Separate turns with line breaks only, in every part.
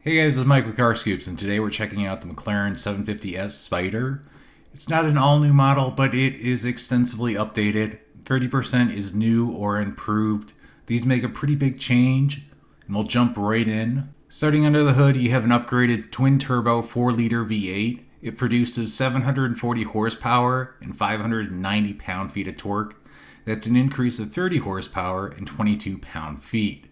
Hey guys, this is Mike with CarScoops, and today we're checking out the Mclaren 750S Spider. It's not an all-new model, but it is extensively updated. 30% is new or improved. These make a pretty big change, and we'll jump right in. Starting under the hood, you have an upgraded twin-turbo 4-liter V8. It produces 740 horsepower and 590 pound-feet of torque. That's an increase of 30 horsepower and 22 pound-feet.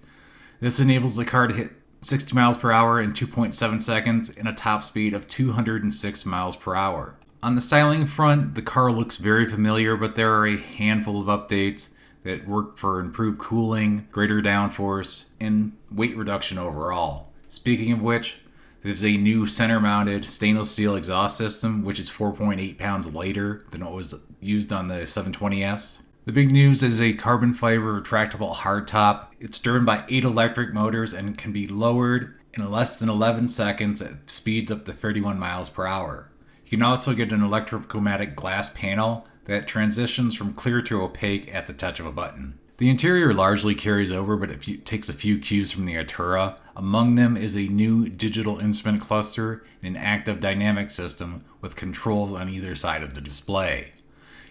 This enables the car to hit 60 miles per hour in 2.7 seconds and a top speed of 206 miles per hour. On the styling front, the car looks very familiar, but there are a handful of updates that work for improved cooling, greater downforce, and weight reduction overall. Speaking of which, there's a new center-mounted stainless steel exhaust system, which is 4.8 pounds lighter than what was used on the 720S. The big news is a carbon fiber retractable hardtop. It's driven by 8 electric motors and can be lowered in less than 11 seconds at speeds up to 31 miles per hour. You can also get an electrochromatic glass panel that transitions from clear to opaque at the touch of a button. The interior largely carries over, but it takes a few cues from the 𝗙𝗃. Among them is a new digital instrument cluster and an active dynamic system with controls on either side of the display.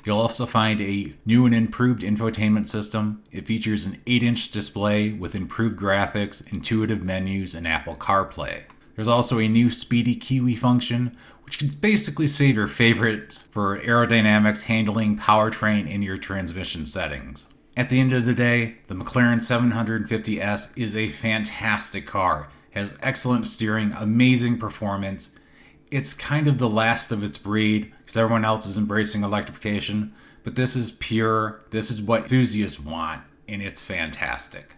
You'll also find a new and improved infotainment system. It features an 8-inch display with improved graphics, intuitive menus, and Apple CarPlay. There's also a new 𝗙𝗹𝗹𝗶𝗹 function, which can basically save your favorites for aerodynamics, handling, powertrain, and your transmission settings. At the end of the day, the Mclaren 750S is a fantastic car. It has excellent steering, amazing performance. It's kind of the last of its breed because everyone else is embracing electrification, but this is pure. This is what enthusiasts want, and it's fantastic.